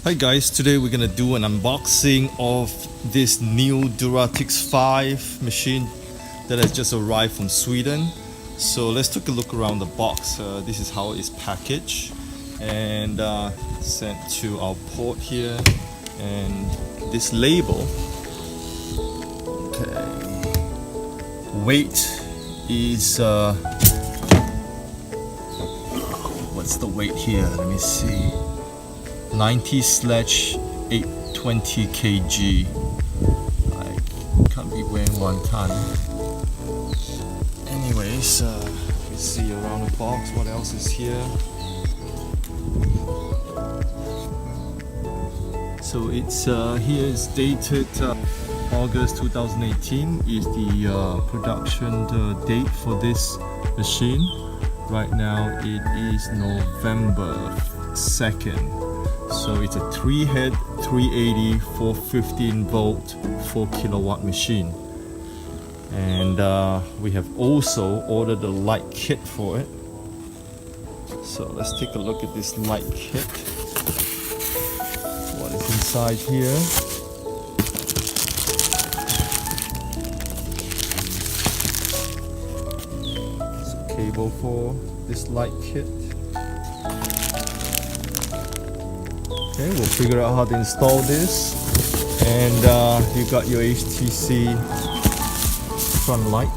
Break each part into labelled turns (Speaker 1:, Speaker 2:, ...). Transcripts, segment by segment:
Speaker 1: Hi guys, today we're gonna do an unboxing of this new Duratiq T5 machine that has just arrived from Sweden. So let's take a look around the box. This is how it's packaged and sent to our port here. And this label, okay, weight is what's the weight here? Let me see. 90/820 kg. I can't be weighing 1 ton. Anyways, you see around the box what else is here. So it's here is dated August 2018 is the production date for this machine. Right now it is November 2nd. So it's a 3-head 380 415 volt 4 kilowatt machine, and we have also ordered a light kit for it. So let's take a look at this light kit. What is inside here? It's a cable for this light kit. Okay, we'll figure out how to install this, and you got your HTC front light.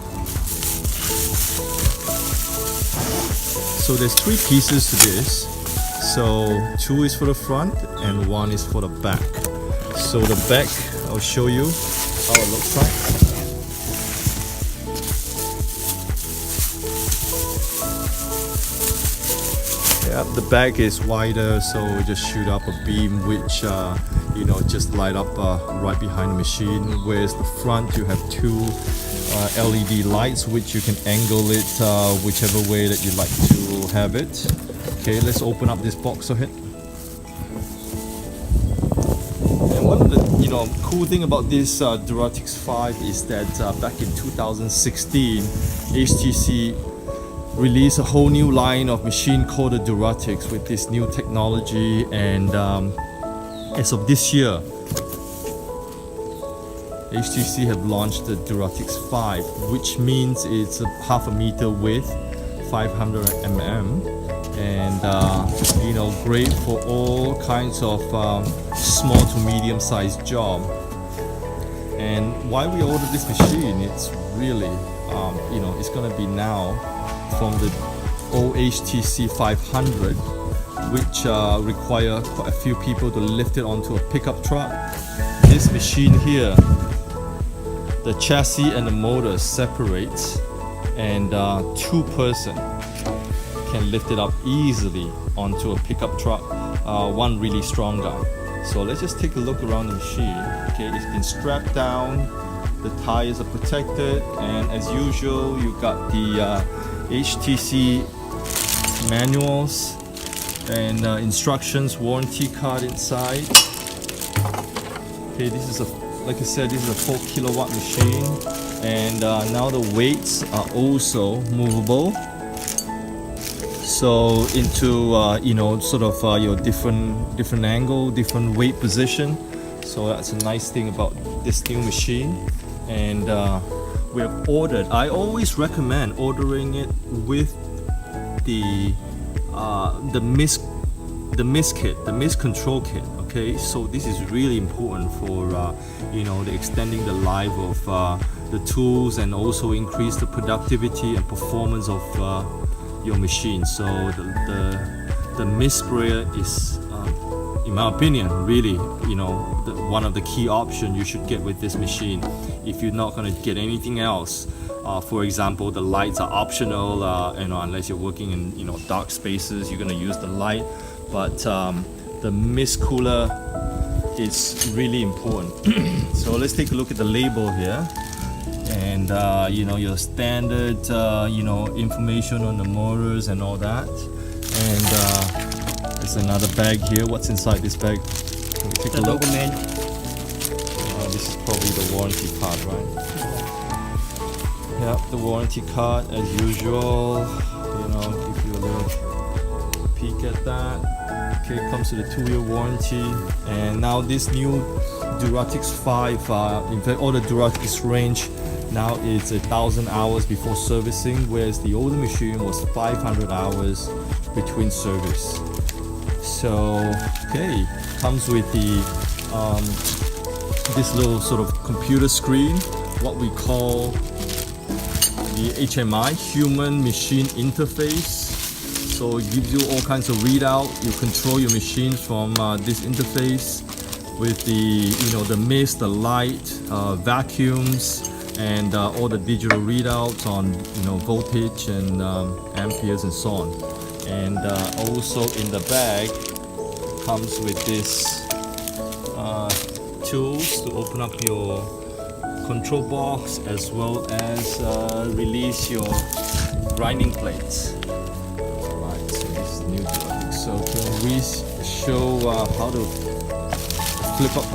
Speaker 1: So there's 3 pieces to this. So 2 is for the front and 1 is for the back. So the back, I'll show you how it looks like. Yeah, the back is wider, so we just shoot up a beam which just light up right behind the machine, whereas the front you have 2 LED lights which you can angle it whichever way that you like to have it. Okay, let's open up this box ahead. And one of the cool thing about this Duratiq T5 is that back in 2016 HTC released a whole new line of machine called the Duratiq with this new technology, and as of this year HTC have launched the Duratiq T5, which means it's a half a meter width, 500 mm, and great for all kinds of small to medium sized job. And why we ordered this machine, it's really it's gonna be now from the old HTC 500, which require quite a few people to lift it onto a pickup truck. This machine here, the chassis and the motor separates, and 2 person can lift it up easily onto a pickup truck, 1 really strong guy. So let's just take a look around the machine. Okay, it's been strapped down, the tires are protected, and as usual you got the HTC manuals and instructions, warranty card inside. Okay, this is like I said, this is a 4 kilowatt machine, and now the weights are also movable. So into your different angle, different weight position. So that's a nice thing about this new machine. And we have ordered. I always recommend ordering it with the mist control kit. Okay, so this is really important for the extending the life of the tools, and also increase the productivity and performance of your machine. So the mist sprayer is, in my opinion, really one of the key options you should get with this machine if you're not going to get anything else. For example, the lights are optional, unless you're working in dark spaces, you're going to use the light. But the mist cooler is really important. So let's take a look at the label here, and your standard information on the motors and all that. And there's another bag here. What's inside this bag? Can we take a look? This is probably the warranty card, right? Yep, the warranty card as usual. Give you a little peek at that. Okay, it comes with a 2-year warranty, and now this new Duratiq 5, in fact all the Duratiq range now it's 1,000 hours before servicing, whereas the older machine was 500 hours between service. So okay, comes with the this little sort of computer screen, what we call the HMI, human machine interface. So it gives you all kinds of readout. You control your machine from this interface with the the mist, the light, vacuums, and all the digital readouts on voltage and amperes and so on. And also in the bag comes with this tools to open up your control box, as well as release your grinding plates. Alright, so this is the new Duratiq. So can we show how to flip up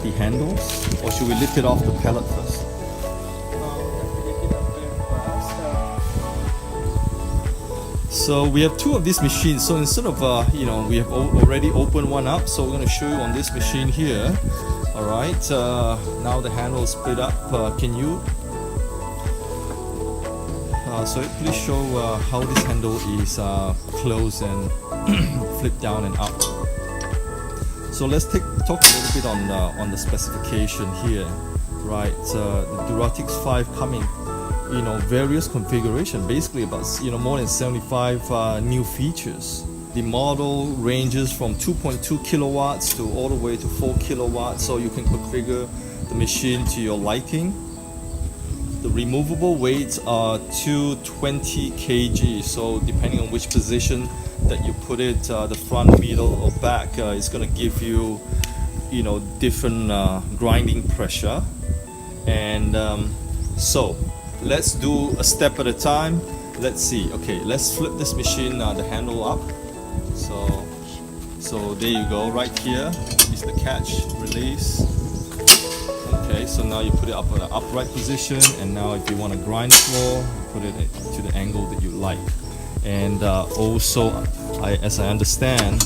Speaker 1: the handles, or should we lift it off the pallet first? So we have 2 of these machines. So instead of we have already opened one up, so we're going to show you on this machine here. All right, now the handle is split up. Can you so please show how this handle is closed and flipped down and up. So let's talk a little bit on the specification here. Right, the Duratiq 5 coming various configuration, basically about more than 75 new features. The model ranges from 2.2 kilowatts to all the way to 4 kilowatts, so you can configure the machine to your liking. The removable weights are 220 kg, so depending on which position that you put it, the front, middle or back, is going to give you different grinding pressure. And so let's do a step at a time. Let's see. Okay, let's flip this machine, the handle up. So there you go. Right here is the catch, release. Okay, so now you put it up in an upright position, and now if you want to grind floor, put it to the angle that you like. And also, as I understand,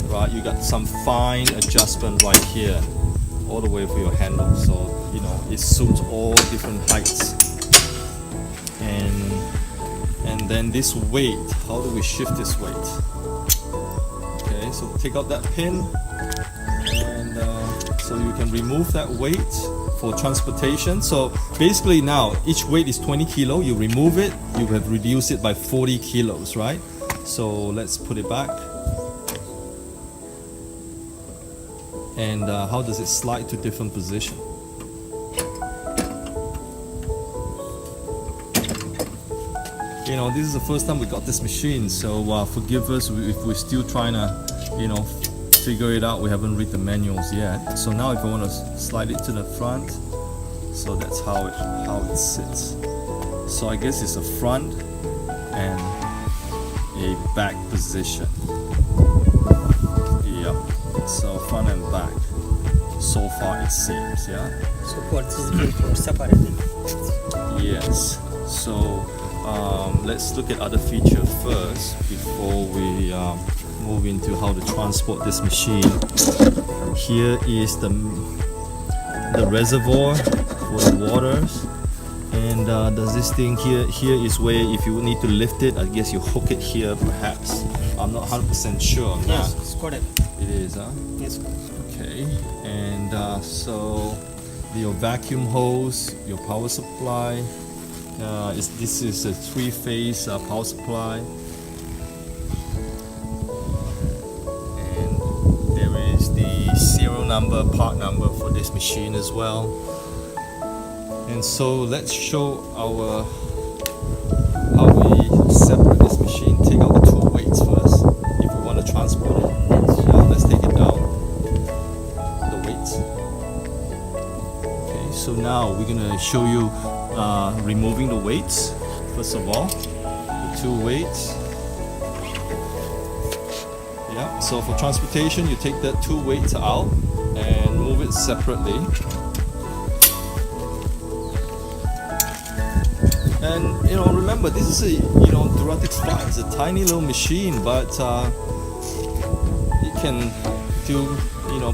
Speaker 1: right, you got some fine adjustment right here, all the way for your handle. So it suits all different heights. And then this weight, how do we shift this weight? Okay, so take out that pin, and so you can remove that weight for transportation. So basically now each weight is 20 kilo. You remove it, you have reduced it by 40 kilos, right? So let's put it back. And how does it slide to different position? This is the first time we got this machine, so forgive us if we're still trying to figure it out. We haven't read the manuals yet. So now if I want to slide it to the front, so that's how it sits. So I guess it's a front and a back position. Yep, so front and back. So far it seems, yeah?
Speaker 2: So what is built for separated?
Speaker 1: Yes. So let's look at other features first before we move into how to transport this machine. Here is the reservoir for the waters, and does this thing here is where if you need to lift it, I guess you hook it here perhaps. I'm not 100% sure on that.
Speaker 2: Yes, it's correct.
Speaker 1: It is, huh?
Speaker 2: Yes.
Speaker 1: Okay, and so your vacuum hose, your power supply. This is a 3-phase power supply, and there is the serial number, part number for this machine as well. And so let's show how we separate this machine. Take out the 2 weights first if we want to transport it. Let's take it down, the weights. Okay, so now we're gonna show you removing the weights. First of all, the 2 weights. Yeah, so for transportation, you take that 2 weights out and move it separately. And remember this is a Duratiq 5. It's a tiny little machine, but it can do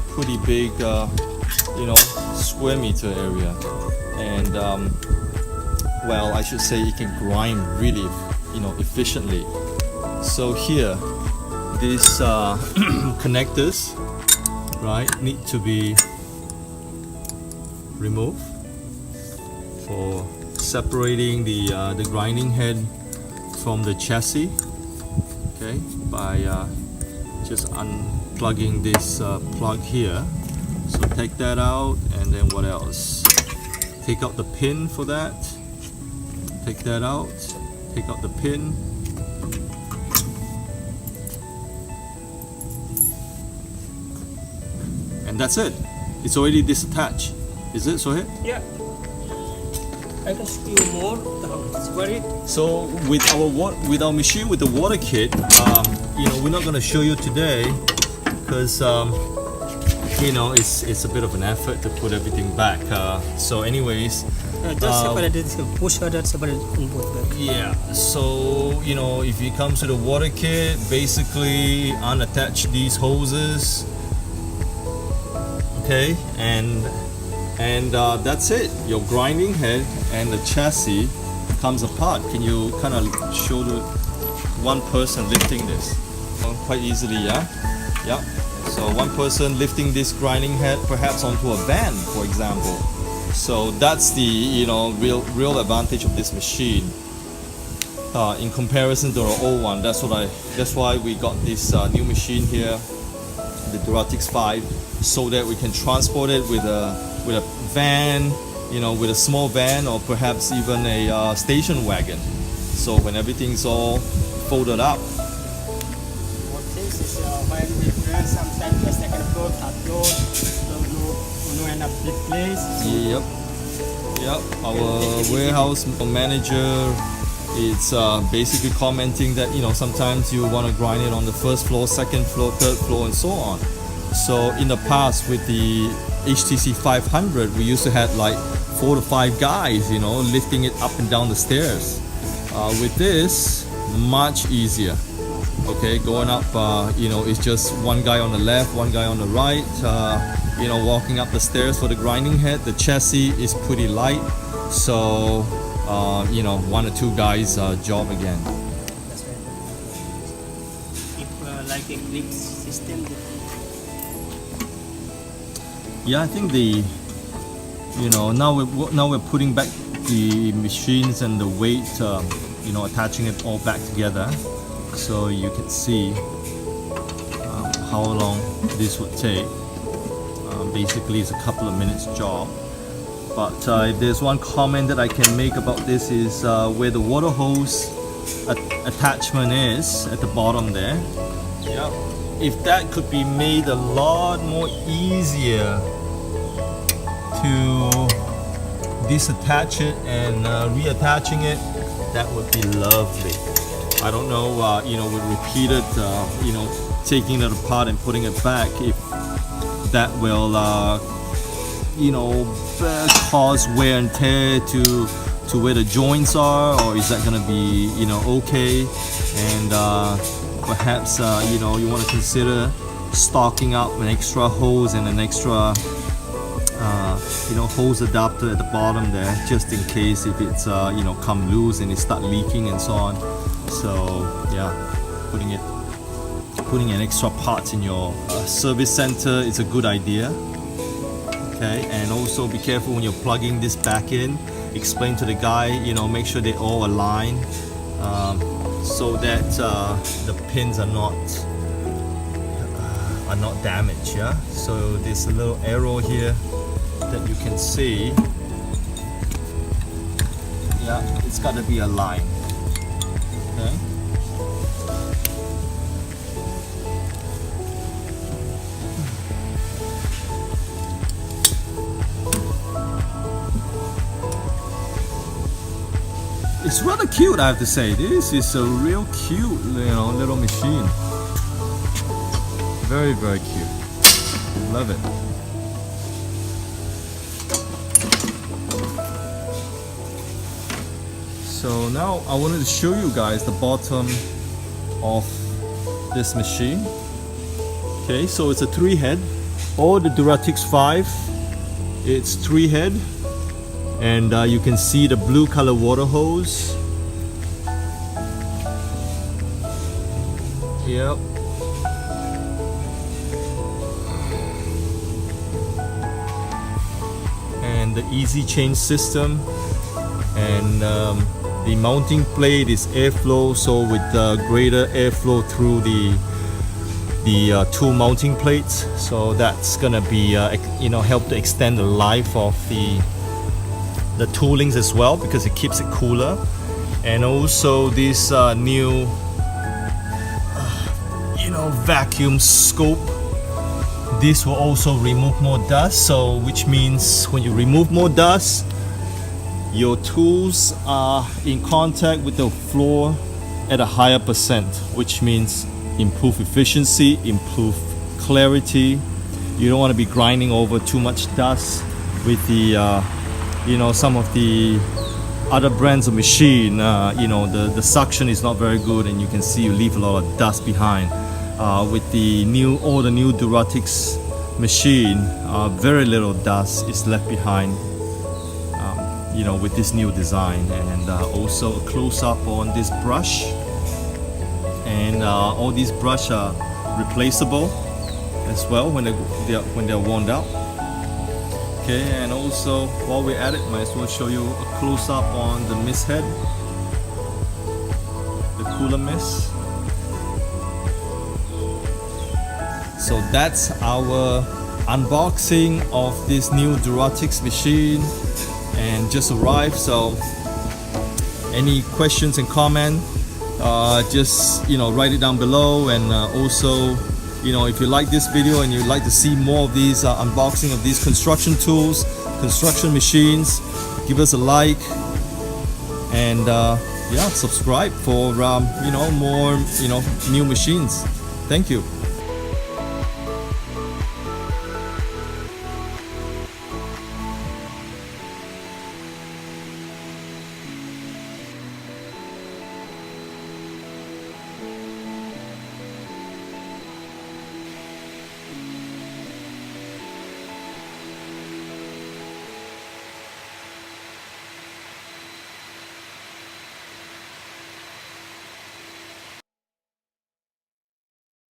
Speaker 1: pretty big square meter area, and well, I should say it can grind really efficiently. So here, these connectors, right, need to be removed for separating the grinding head from the chassis. Okay, by just unplugging this plug here. So take that out, and then what else? Take out the pin for that. Take that out. Take out the pin. And that's it. It's already disattached. Is it, Sohail?
Speaker 2: Yeah. I can show you more how it's worried.
Speaker 1: So with our machine with the water kit, we're not going to show you today because it's a bit of an effort to put everything back. So anyways,
Speaker 2: just separate this push order, separate on both back.
Speaker 1: yeah. So if it comes to the water kit, basically unattach these hoses. Okay, and that's it. Your grinding head and the chassis comes apart. Can you kind of show the one person lifting this? Quite easily, yeah? Yeah. So one person lifting this grinding head perhaps onto a van, for example. So that's the real advantage of this machine in comparison to our old one. That's why we got this new machine here, the Duratiq 5, so that we can transport it with a van, with a small van, or perhaps even a station wagon. So when everything's all folded up.
Speaker 2: What things is when we run sometimes the second floor, third floor, end up big place.
Speaker 1: Yep. Our warehouse manager is basically commenting that sometimes you want to grind it on the first floor, second floor, third floor, and so on. So in the past with the HTC 500, we used to have like 4 to 5 guys, lifting it up and down the stairs. With this, much easier. Okay, going up, it's just one guy on the left, one guy on the right. Walking up the stairs for the grinding head. The chassis is pretty light, so 1 or 2 guys job again.
Speaker 2: That's right. If like a grip system.
Speaker 1: Yeah, I think now we're putting back the machines and the weight, attaching it all back together, so you can see how long this would take. Basically, it's a couple of minutes job. But if there's one comment that I can make about this is where the water hose attachment is at the bottom there. Yeah. If that could be made a lot more easier to disattach it and reattaching it, that would be lovely. I don't know, with repeated, taking it apart and putting it back, if that will, cause wear and tear to where the joints are, or is that going to be, okay? And perhaps, you want to consider stocking up an extra hose and an extra hose adapter at the bottom there, just in case if it's come loose and it start leaking and so on. So yeah, putting an extra part in your service center is a good idea. Okay, and also be careful when you're plugging this back in. Explain to the guy, make sure they all align, so that the pins are not damaged. Yeah, so there's a little arrow here that you can see. Yeah, it's got to be aligned. Okay. It's rather cute, I have to say. This is a real cute, little machine. Very, very cute. Love it. So now I wanted to show you guys the bottom of this machine. Okay, so it's a 3-head. All the Duratiq 5, it's 3-head, and you can see the blue color water hose. Yep. And the easy change system, and the mounting plate is airflow, so with greater airflow through the two mounting plates, so that's gonna be help to extend the life of the toolings as well, because it keeps it cooler. And also this new vacuum scope, this will also remove more dust, so which means when you remove more dust, your tools are in contact with the floor at a higher percent, which means improve efficiency, improve clarity. You don't want to be grinding over too much dust with the some of the other brands of machine. The suction is not very good, and you can see you leave a lot of dust behind. With the new Duratiq machine, very little dust is left behind, with this new design. And also a close-up on this brush, and all these brushes are replaceable as well when they're worn out. Okay, and also while we're at it, might as well show you a close-up on the mist head, the cooler mist. So that's our unboxing of this new Duratiq machine, and just arrived. So any questions and comment, just write it down below. And also, if you like this video and you'd like to see more of these unboxing of these construction tools, construction machines, give us a like, and subscribe for more new machines. Thank you.